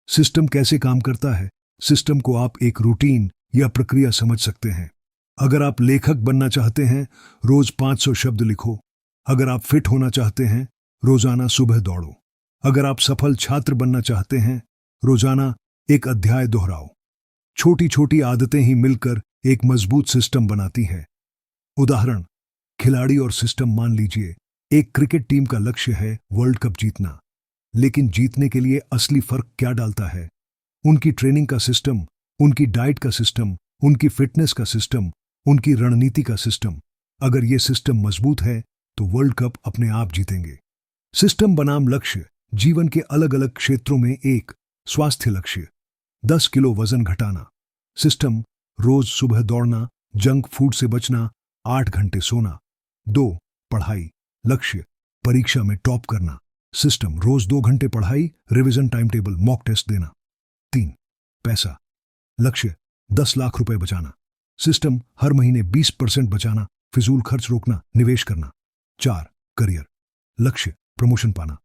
सिस्टम कैसे काम करता है? सिस्टम को आप एक रूटीन या प्रक्रिया समझ सकते हैं। अगर आप लेखक बनना चाहते हैं, रोज 500 शब्द लिखो। अगर आप फिट होना चाहते हैं, रोजाना सुबह दौड़ो। अगर आप सफल छात्र बनना चाहते हैं, रोजाना एक अध्याय दोहराओ। छोटी छोटी आदतें ही मिलकर एक मजबूत सिस्टम बनाती हैं। उदाहरण, खिलाड़ी और सिस्टम। मान लीजिए एक क्रिकेट टीम का लक्ष्य है वर्ल्ड कप जीतना, लेकिन जीतने के लिए असली फर्क क्या डालता है? उनकी ट्रेनिंग का सिस्टम, उनकी डाइट का सिस्टम, उनकी फिटनेस का सिस्टम, उनकी रणनीति का सिस्टम। अगर यह सिस्टम मजबूत है तो वर्ल्ड कप अपने आप जीतेंगे। सिस्टम बनाम लक्ष्य। जीवन के अलग अलग क्षेत्रों में एक स्वास्थ्य लक्ष्य, 10 किलो वजन घटाना। सिस्टम, रोज सुबह दौड़ना, जंक फूड से बचना, 8 घंटे सोना। 2. पढ़ाई लक्ष्य, परीक्षा में टॉप करना। सिस्टम, रोज 2 घंटे पढ़ाई, revision time table, mock test देना। 3. पैसा लक्ष्य, 10 लाख रुपए बचाना। सिस्टम, हर महीने 20% बचाना, फिजूल खर्च रोकना, निवेश करना। 4. करियर लक्ष्य, प्रमोशन पाना।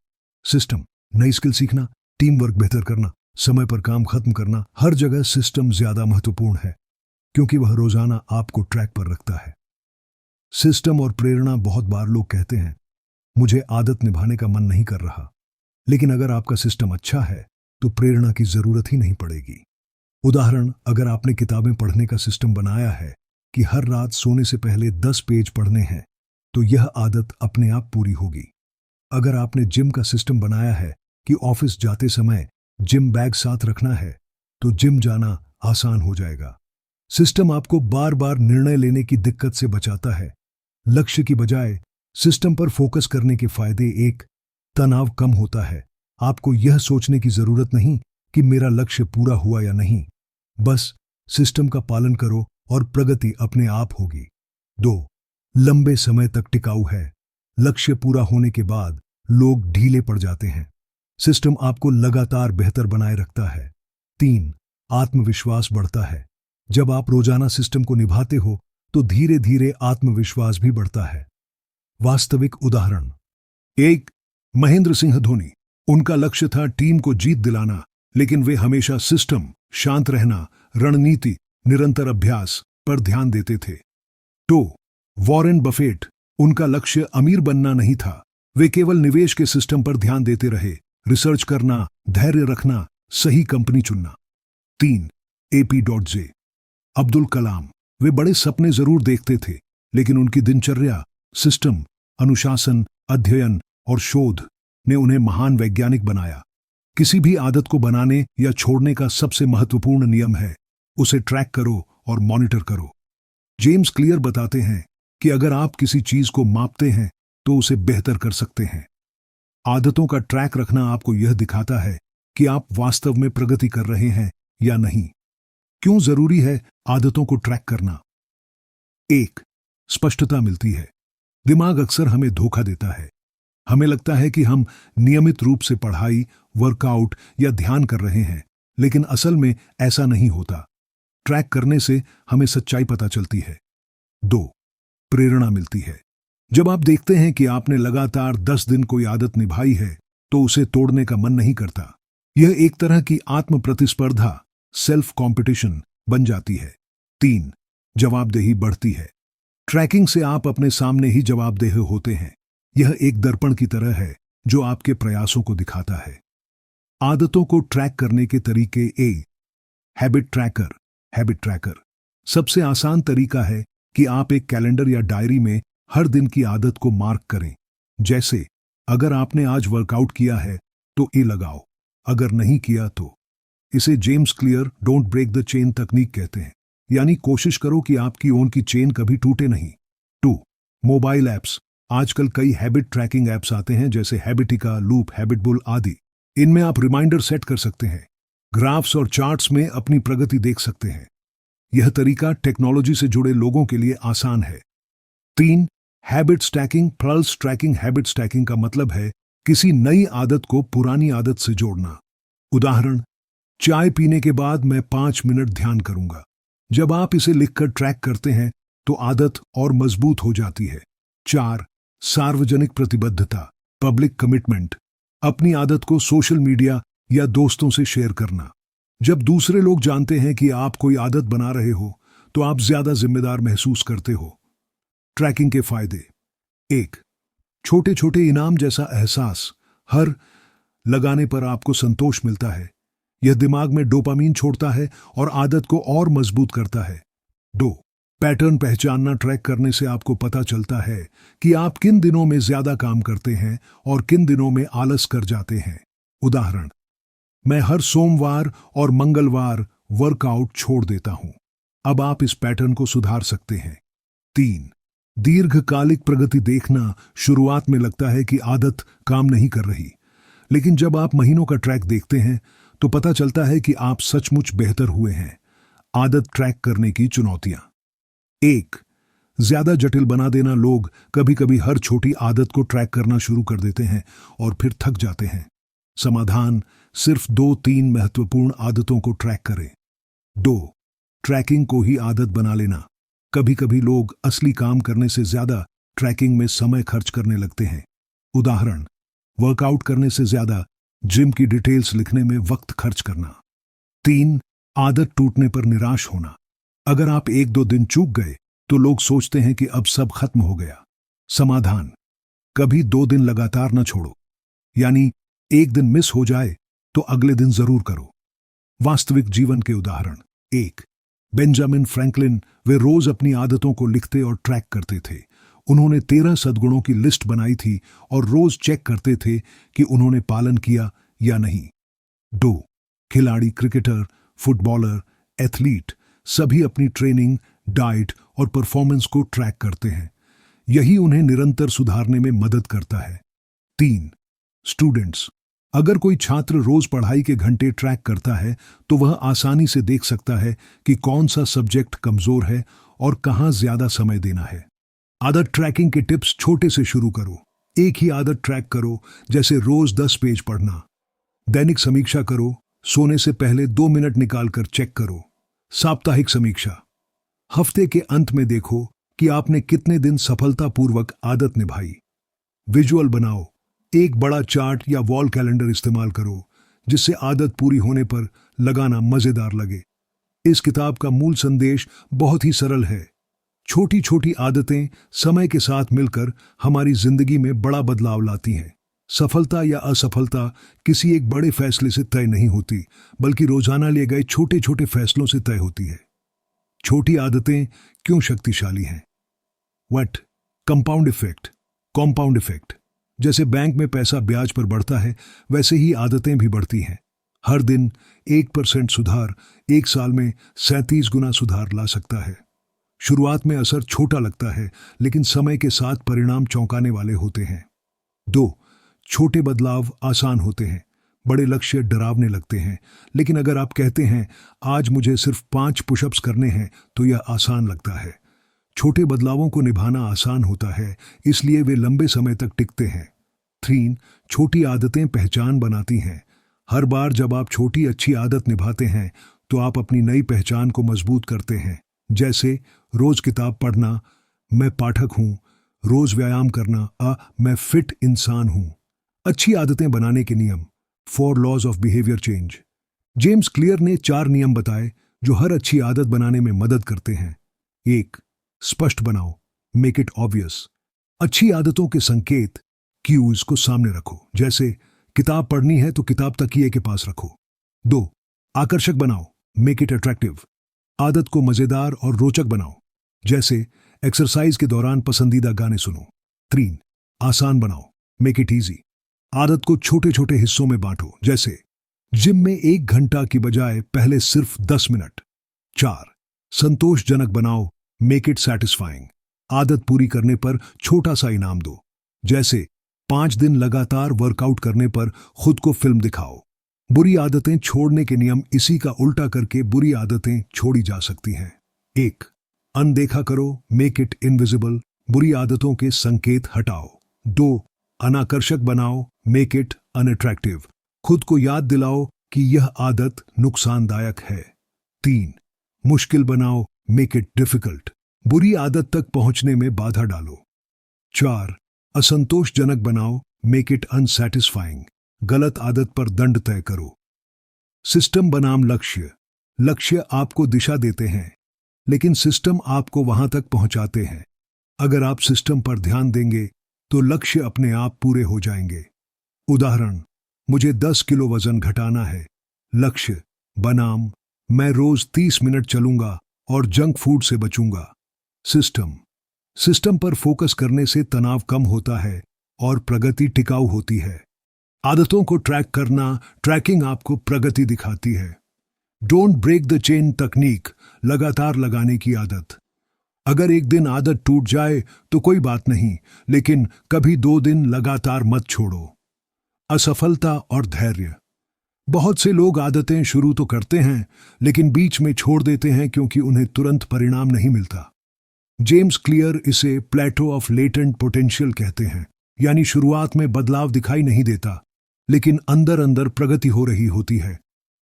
सिस्टम, नई स्किल सीखना, टीम वर्क बेहतर करना, समय पर काम खत्म करना। हर जगह सिस्टम ज्यादा महत्वपूर्ण है, क्योंकि वह रोजाना आपको ट्रैक पर रखता है। सिस्टम और प्रेरणा। बहुत बार लोग कहते हैं मुझे आदत निभाने का मन नहीं कर रहा, लेकिन अगर आपका सिस्टम अच्छा है तो प्रेरणा की जरूरत ही नहीं पड़ेगी। उदाहरण, अगर आपने किताबें पढ़ने का सिस्टम बनाया है कि हर रात सोने से पहले 10 पेज पढ़ने हैं, तो यह आदत अपने आप पूरी होगी। अगर आपने जिम का सिस्टम बनाया है कि ऑफिस जाते समय जिम बैग साथ रखना है, तो जिम जाना आसान हो जाएगा। सिस्टम आपको बार बार निर्णय लेने की दिक्कत से बचाता है। लक्ष्य की बजाय सिस्टम पर फोकस करने के फायदे। 1. तनाव कम होता है। आपको यह सोचने की जरूरत नहीं कि मेरा लक्ष्य पूरा हुआ या नहीं। बस सिस्टम का पालन करो और प्रगति अपने आप होगी। 2. लंबे समय तक टिकाऊ है। लक्ष्य पूरा होने के बाद लोग ढीले पड़ जाते हैं। सिस्टम आपको लगातार बेहतर बनाए रखता है। 3. आत्मविश्वास बढ़ता है। जब आप रोजाना सिस्टम को निभाते हो तो धीरे धीरे आत्मविश्वास भी बढ़ता है। वास्तविक उदाहरण, 1. महेंद्र सिंह धोनी। उनका लक्ष्य था टीम को जीत दिलाना, लेकिन वे हमेशा सिस्टम, शांत रहना, रणनीति, निरंतर अभ्यास पर ध्यान देते थे। 2. Warren Buffett. उनका लक्ष्य अमीर बनना नहीं था, वे केवल निवेश के सिस्टम पर ध्यान देते रहे, रिसर्च करना, धैर्य रखना, सही कंपनी चुनना। 3. AP.J. अब्दुल कलाम। वे बड़े सपने जरूर देखते थे, लेकिन उनकी दिनचर्या, सिस्टम, अनुशासन, अध्ययन और शोध ने उन्हें महान वैज्ञानिक बनाया। किसी भी आदत को बनाने या छोड़ने का सबसे महत्वपूर्ण नियम है उसे ट्रैक करो और मॉनिटर करो। जेम्स क्लियर बताते हैं कि अगर आप किसी चीज को मापते हैं तो उसे बेहतर कर सकते हैं। आदतों का ट्रैक रखना आपको यह दिखाता है कि आप वास्तव में प्रगति कर रहे हैं या नहीं। क्यों जरूरी है आदतों को ट्रैक करना? 1. स्पष्टता मिलती है। दिमाग अक्सर हमें धोखा देता है। हमें लगता है कि हम नियमित रूप से पढ़ाई, वर्कआउट या ध्यान कर रहे हैं, लेकिन असल में ऐसा नहीं होता। ट्रैक करने से हमें सच्चाई पता चलती है। 2. प्रेरणा मिलती है। जब आप देखते हैं कि आपने लगातार 10 दिन कोई आदत निभाई है, तो उसे तोड़ने का मन नहीं करता। यह एक तरह की आत्म प्रतिस्पर्धा, सेल्फ कॉम्पिटिशन बन जाती है। 3. जवाबदेही बढ़ती है। ट्रैकिंग से आप अपने सामने ही जवाबदेह होते हैं। यह एक दर्पण की तरह है जो आपके प्रयासों को दिखाता है। आदतों को ट्रैक करने के तरीके। Habit tracker. हैबिट ट्रैकर सबसे आसान तरीका है कि आप एक कैलेंडर या डायरी में हर दिन की आदत को मार्क करें। जैसे अगर आपने आज वर्कआउट किया है तो ए लगाओ, अगर नहीं किया तो। इसे James Clear don't break the chain तकनीक कहते हैं, यानी कोशिश करो कि आपकी ओन की चेन कभी टूटे नहीं। 2. Mobile apps. आजकल कई हैबिट ट्रैकिंग ऐप्स आते हैं जैसे हैबिटिका, लूप, हैबिटबुल आदि। इनमें आप रिमाइंडर सेट कर सकते हैं, ग्राफ्स और चार्ट्स में अपनी प्रगति देख सकते हैं। यह तरीका टेक्नोलॉजी से जुड़े लोगों के लिए आसान है। 3. Habit stacking, plus tracking. Habit stacking का मतलब है किसी नई आदत को पुरानी आदत से जोड़ना। उदाहरण, चाय पीने के बाद मैं 5 मिनट ध्यान करूंगा। जब आप इसे लिखकर ट्रैक करते हैं तो आदत और मजबूत हो जाती है। 4. सार्वजनिक प्रतिबद्धता, पब्लिक कमिटमेंट। अपनी आदत को सोशल मीडिया या दोस्तों से शेयर करना। जब दूसरे लोग जानते हैं कि आप कोई आदत बना रहे हो तो आप ज्यादा जिम्मेदार महसूस करते हो। ट्रैकिंग के फायदे। 1. छोटे छोटे इनाम जैसा एहसास। हर लगाने पर आपको संतोष मिलता है। यह दिमाग में डोपामीन छोड़ता है और आदत को और मजबूत करता है। 2. पैटर्न पहचानना। ट्रैक करने से आपको पता चलता है कि आप किन दिनों में ज्यादा काम करते हैं और किन दिनों में आलस कर जाते हैं। उदाहरण, मैं हर सोमवार और मंगलवार वर्कआउट छोड़ देता हूं। अब आप इस पैटर्न को सुधार सकते हैं। 3. दीर्घकालिक प्रगति देखना। शुरुआत में लगता है कि आदत काम नहीं कर रही, लेकिन जब आप महीनों का ट्रैक देखते हैं तो पता चलता है कि आप सचमुच बेहतर हुए हैं। आदत ट्रैक करने की चुनौतियां। 1. ज्यादा जटिल बना देना। लोग कभी कभी हर छोटी आदत को ट्रैक करना शुरू कर देते हैं और फिर थक जाते हैं। समाधान, सिर्फ 2-3 महत्वपूर्ण आदतों को ट्रैक करें। 2. ट्रैकिंग को ही आदत बना लेना। कभी कभी लोग असली काम करने से ज्यादा ट्रैकिंग में समय खर्च करने लगते हैं। उदाहरण, वर्कआउट करने से ज्यादा जिम की डिटेल्स लिखने में वक्त खर्च करना। 3. आदत टूटने पर निराश होना। अगर आप 1-2 दिन चूक गए तो लोग सोचते हैं कि अब सब खत्म हो गया। समाधान, कभी 2 दिन लगातार न छोड़ो, यानी एक दिन मिस हो जाए तो अगले दिन जरूर करो। वास्तविक जीवन के उदाहरण। 1. Benjamin Franklin. वे रोज अपनी आदतों को लिखते और ट्रैक करते थे। उन्होंने 13 सद्गुणों की लिस्ट बनाई थी और रोज चेक करते थे कि उन्होंने पालन किया या नहीं। 2. खिलाड़ी, क्रिकेटर, फुटबॉलर, एथलीट सभी अपनी ट्रेनिंग, डाइट और परफॉर्मेंस को ट्रैक करते हैं। यही उन्हें निरंतर सुधारने में मदद करता है। 3. स्टूडेंट्स। अगर कोई छात्र रोज पढ़ाई के घंटे ट्रैक करता है तो वह आसानी से देख सकता है कि कौन सा सब्जेक्ट कमजोर है और कहां ज्यादा समय देना है। आदत ट्रैकिंग के टिप्स। छोटे से शुरू करो। एक ही आदत ट्रैक करो, जैसे रोज 10 पेज पढ़ना। दैनिक समीक्षा करो। सोने से पहले 2 मिनट निकालकर चेक करो। साप्ताहिक समीक्षा। हफ्ते के अंत में देखो कि आपने कितने दिन सफलतापूर्वक आदत निभाई। विजुअल बनाओ। एक बड़ा चार्ट या वॉल कैलेंडर इस्तेमाल करो, जिससे आदत पूरी होने पर लगाना मजेदार लगे। इस किताब का मूल संदेश बहुत ही सरल है। छोटी छोटी आदतें समय के साथ मिलकर हमारी जिंदगी में बड़ा बदलाव लाती हैं। सफलता या असफलता किसी एक बड़े फैसले से तय नहीं होती, बल्कि रोजाना लिए गए छोटे छोटे फैसलों से तय होती है। छोटी आदतें क्यों शक्तिशाली हैं? What? Compound effect. Compound effect. जैसे बैंक में पैसा ब्याज पर बढ़ता है, वैसे ही आदतें भी बढ़ती हैं। हर दिन 1% सुधार 1 साल में 37 गुना सुधार ला सकता है। शुरुआत में असर छोटा लगता है, लेकिन समय के साथ परिणाम चौंकाने वाले होते हैं। 2. छोटे बदलाव आसान होते हैं, बड़े लक्ष्य डरावने लगते हैं। लेकिन अगर आप कहते हैं आज मुझे सिर्फ 5 पुशअप्स करने हैं, तो यह आसान लगता है। छोटे बदलावों को निभाना आसान होता है, इसलिए वे लंबे समय तक टिकते हैं। 3. छोटी आदतें पहचान बनाती हैं। हर बार जब आप छोटी अच्छी आदत निभाते हैं तो आप अपनी नई पहचान को मजबूत करते हैं। जैसे रोज किताब पढ़ना, मैं पाठक हूं। रोज व्यायाम करना, मैं फिट इंसान हूं। अच्छी आदतें बनाने के नियम। 4 laws of behaviour change. James Clear ने 4 नियम बताए जो हर अच्छी आदत बनाने में मदद करते हैं। 1. स्पष्ट बनाओ, मेक इट ऑब्वियस। अच्छी आदतों के संकेत, क्यूज को सामने रखो। जैसे किताब पढ़नी है तो किताब तकिए के पास रखो। 2. आकर्षक बनाओ, मेक इट अट्रैक्टिव। आदत को मजेदार और रोचक बनाओ। जैसे एक्सरसाइज के दौरान पसंदीदा गाने सुनो। 3. आसान बनाओ, मेक इट इजी। आदत को छोटे छोटे हिस्सों में बांटो। जैसे जिम में 1 घंटा की बजाय पहले सिर्फ 10 मिनट। 4. संतोषजनक बनाओ, मेक इट सैटिस्फाइंग। आदत पूरी करने पर छोटा सा इनाम दो, जैसे 5 दिन लगातार वर्कआउट करने पर खुद को फिल्म दिखाओ। बुरी आदतें छोड़ने के नियम इसी का उल्टा करके बुरी आदतें छोड़ी जा सकती हैं। 1. अनदेखा करो, मेक इट इनविजिबल, बुरी आदतों के संकेत हटाओ। 2. अनाकर्षक बनाओ, मेक इट अनअट्रैक्टिव, खुद को याद दिलाओ कि यह आदत नुकसानदायक है। 3. मुश्किल बनाओ, मेक इट डिफिकल्ट, बुरी आदत तक पहुंचने में बाधा डालो। 4. असंतोषजनक बनाओ, मेक इट अनसैटिस्फाइंग, गलत आदत पर दंड तय करो। सिस्टम बनाम लक्ष्य, लक्ष्य आपको दिशा देते हैं, लेकिन सिस्टम आपको वहां तक पहुंचाते हैं। अगर आप सिस्टम पर ध्यान देंगे तो लक्ष्य अपने आप पूरे हो जाएंगे। उदाहरण, मुझे 10 किलो वजन घटाना है। लक्ष्य बनाम मैं रोज 30 मिनट चलूंगा और जंक फूड से बचूंगा। सिस्टम पर फोकस करने से तनाव कम होता है और प्रगति टिकाऊ होती है। आदतों को ट्रैक करना, ट्रैकिंग आपको प्रगति दिखाती है। डोंट ब्रेक द चेन तकनीक, लगातार लगाने की आदत। अगर एक दिन आदत टूट जाए तो कोई बात नहीं, लेकिन कभी 2 दिन लगातार मत छोड़ो। असफलता और धैर्य, बहुत से लोग आदतें शुरू तो करते हैं लेकिन बीच में छोड़ देते हैं क्योंकि उन्हें तुरंत परिणाम नहीं मिलता। जेम्स क्लियर इसे प्लेटो ऑफ लेटेंट पोटेंशियल कहते हैं, यानी शुरुआत में बदलाव दिखाई नहीं देता लेकिन अंदर अंदर प्रगति हो रही होती है।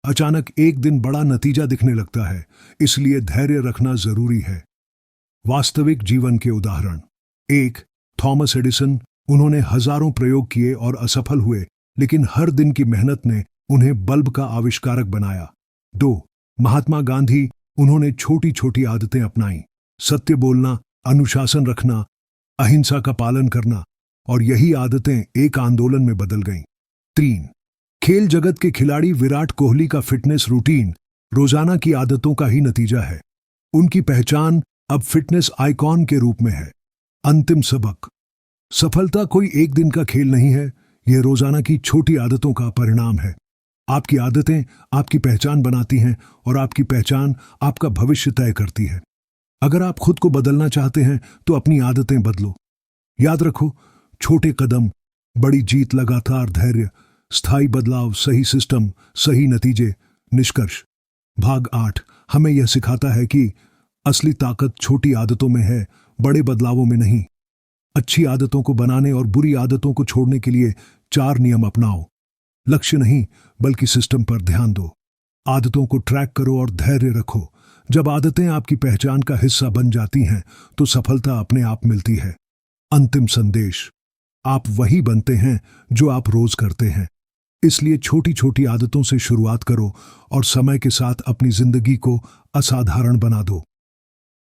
अचानक एक दिन बड़ा नतीजा दिखने लगता है, इसलिए धैर्य रखना जरूरी है। वास्तविक जीवन के उदाहरण। 1. थॉमस एडिसन, उन्होंने हजारों प्रयोग किए और असफल हुए, लेकिन हर दिन की मेहनत ने उन्हें बल्ब का आविष्कारक बनाया। 2. महात्मा गांधी, उन्होंने छोटी छोटी आदतें अपनाई, सत्य बोलना, अनुशासन रखना, अहिंसा का पालन करना, और यही आदतें एक आंदोलन में बदल गईं। 3. खेल जगत के खिलाड़ी विराट कोहली का फिटनेस रूटीन रोजाना की आदतों का ही नतीजा है। उनकी पहचान अब फिटनेस आइकॉन के रूप में है। अंतिम सबक, सफलता कोई एक दिन का खेल नहीं है, यह रोजाना की छोटी आदतों का परिणाम है। आपकी आदतें आपकी पहचान बनाती हैं और आपकी पहचान आपका भविष्य तय करती है। अगर आप खुद को बदलना चाहते हैं तो अपनी आदतें बदलो। याद रखो, छोटे कदम, बड़ी जीत, लगातार धैर्य, स्थायी बदलाव, सही सिस्टम, सही नतीजे। निष्कर्ष। भाग 8 हमें यह सिखाता है कि असली ताकत छोटी आदतों में है, बड़े बदलावों में नहीं। अच्छी आदतों को बनाने और बुरी आदतों को छोड़ने के लिए 4 नियम अपनाओ। लक्ष्य नहीं बल्कि सिस्टम पर ध्यान दो। आदतों को ट्रैक करो और धैर्य रखो। जब आदतें आपकी पहचान का हिस्सा बन जाती हैं तो सफलता अपने आप मिलती है। अंतिम संदेश, आप वही बनते हैं जो आप रोज करते हैं। इसलिए छोटी छोटी आदतों से शुरुआत करो और समय के साथ अपनी जिंदगी को असाधारण बना दो।